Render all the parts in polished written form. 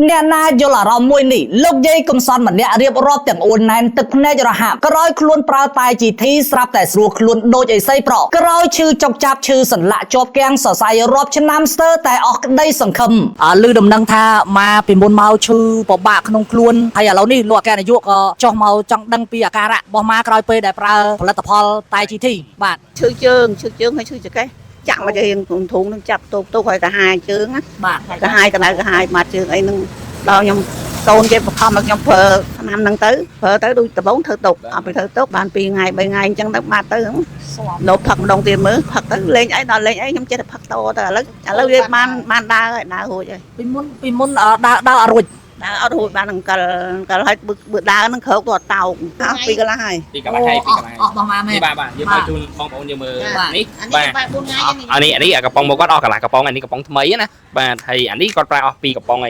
เนี่ยนายยลารมวยนี่ลูกยัยกำซอนเหมือนเนี่ยเรียบรอบแต่งโอนแนนตึกแน่จระหับกระร้อยคลวนปลาตายจีที่สลับแต่สัวคลวนโดยไอไซเปราะกระร้อยชื่อจกจับชื่อสันละจบแกงสอสายรอบชนะมสเตอร์แต่ออกได้สังคมลือดำนังท่ามาเป็นบนเมาชื่อปอบะขนมคลวนไทยเรานี่ลวกแกนอายุก็จองเมาจังดังปีอาการะบอมากระร้อยเปย์ได้ปลาผลิตภัณฑ์ตายจีที่บาทชื่อให้ชื่อจะไงจังมาจะเห็นถุงนึงจับตัวคอยกระหายชื่อนะกระหายกระหายมาชื่อไอ้นึงเรายังโตนเจ็บพอมายังเพอทำนังtới đuôi tập bốn thơ tụcเอาไปเธอtốt bànปีngày 3 ngày chẳng được mà tới nộp thật đồng tiền mới thật tới lên ấy nó lên ấy nhắm chết thật toแต่แล้วเรียกมันได้เลยนะโหยปีมุนดาวอรุณเอาโหยบ้านก็ให้เบื่อดานั่งเขิบตัวเต่าปีก็ละให้ออกมาไม่นี่บ้ายืมไปจุนปองปองยืมมือนี่บ้าอันนี้กระปองโมก็ออกกันหลายกระปองอันนี้กระปองทำไมนะบ้าthìอันนี้ก็ปลาออกปีกระปองไง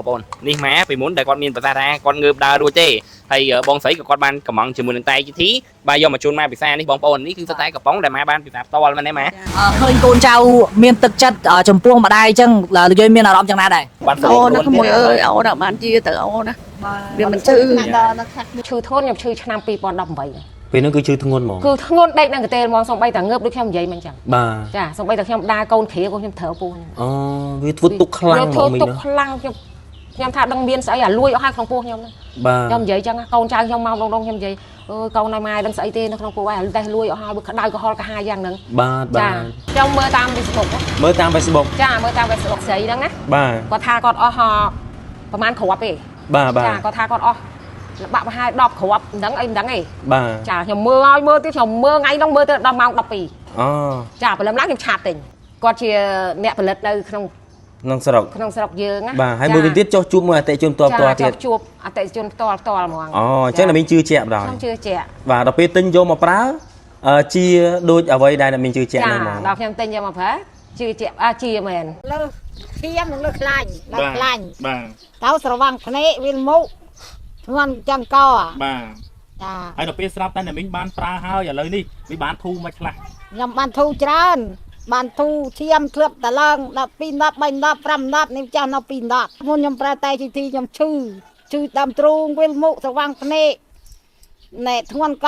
บอลนี่แม้ไปมุนแต่ก่อนมีนภาษาแท้ก่อนเงือบดาวดูเจ้thì bong sấy của con ban cầm mỏng chừng 10 tay chỉ thí ba do mà chôn mai bị xa đi bong bồn níคือ tayกับป้องแต่มาบ้านbị tạp toมันได้ไหมเคยโกนเจ้าเมียนตึกจัดจมพวงมาได้จังlà chơi miền nào đó chẳng nào đây ô nó không mùi ơi ô nào bạn chia từ ô đó vì mình chữ chữ thôn nhập chữ năm pi bọn đầm vậy ពេលនោះគឺជឿធ្ងន់ហ្មងគឺធ្ងន់ដេកនឹងកទេហ្មងសំបីតាងើបដូចខ្ញុំនិយាយមិនចឹងបាទចាសំបីតាខ្ញុំដើរកូនគ្រាកូនខ្ញុំត្រូវពូហ្នឹងអូវាធ្វើទុកខ្លាំងហ្មងមីទុកខ្លាំងខ្ញុំថាដឹងមានស្អីអាលួយអស់ហើយក្នុងពោះខ្ញុំហ្នឹងបាទខ្ញុំនិយាយចឹងកូនចៅខ្ញុំមកដងខ្ញុំនិយាយអើកូនណៃម៉ែដឹងស្អីទេនៅក្នុងពោះហើយតែលួយអស់ហើយក្តៅក៏ហល់កាហាយ៉ាងហ្នឹងបាទបាទខ្ញុំមើលតាម Facebook មើលតាម Facebook ចាមើលតាម Facebook ស្រីហ្នឹងណាបាទគាត់ថាគាត់អស់ប្រហែលគ្រាប់ទេបាទបាទចាគាត់ថាគាត់អស់បាក់ប្រហែល10គ្រាប់មិនដឹងអីមិនដឹងទេបាទចាខ្ញុំមើលឲ្យមើលទៀតខ្ញុំមើលថ្ងៃហ្នឹងមើលទៅដល់ម៉ោង12អូចាព្រលឹមឡើងខ្ញុំឆាតទិញគាត់ជាអ្នកផលិតនៅក្នុងស្រុកយើងណាបាទហើយមួយវិញទៀតចុះជួបមួយអតិថិជនផ្ទាល់ទៀតជួបអតិថិជនផ្ទាល់ហ្មងអូអញ្ចឹងតែមានជឿជាក់បណ្ដោយខ្ញុំជឿជាក់បាទដល់ពេលទិញយកមកប្រើជាដូចអ្វីដែលមានជឿជាក់ហ្នឹងហ្មងដល់ខ្ញុំទិញយកមកប្រើជឿជាក់ជាមែនលើធៀមនឹងលើខ្លាញ់ដល់ខ្លាញ់បាទទៅស្រវាំងភ្នែកវាមុខធ្ងន់ចាំកបាទចាហើយដល់ពេលស្រាប់តែអ្នកមីងបានប្រើហើយឥឡូវនេះវាបានធូរមកខ្លះខ្ញុំបានធូរច្រើនបានធូរធៀមក្លឹបតឡើង12 10 3 10 5 10នេះចាស់នៅ2 10មុនខ្ញុំប្រើតែទីខ្ញុំឈឺតាមទ្រូងវាមុខស្រវាំងភ្នែកណែធ្ងន់ក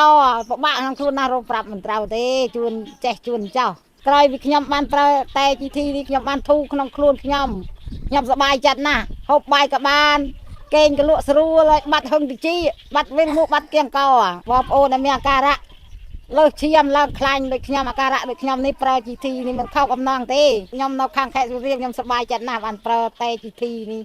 ពិបាកក្នុងខ្លួនណាស់រកប្រាប់មិនត្រូវទេជួនចេះជួនចោះក្រោយពីខ្ញុំបានប្រើតែទីនេះខ្ញុំបានធូរក្នុងខ្លួនខ្ញុំសប្បាយចិត្តណាស់ហូបបាយក៏បានកេងក៏លក់ស្រួលហើយបាត់ហឹងតិចបាត់វិញមុខបាត់គៀងកបងប្អូនដែលមានអាការៈលើឈាមឡើងខ្លាញ់ដូចខ្ញុំអាការៈដូចខ្ញុំនេះប្រើជីធីនេះមិនខុសអំណងទេខ្ញុំនៅខាងខេត្តសុរាមខ្ញុំសប្បាយចិត្តណាស់បានប្រើតែជីធីនេះ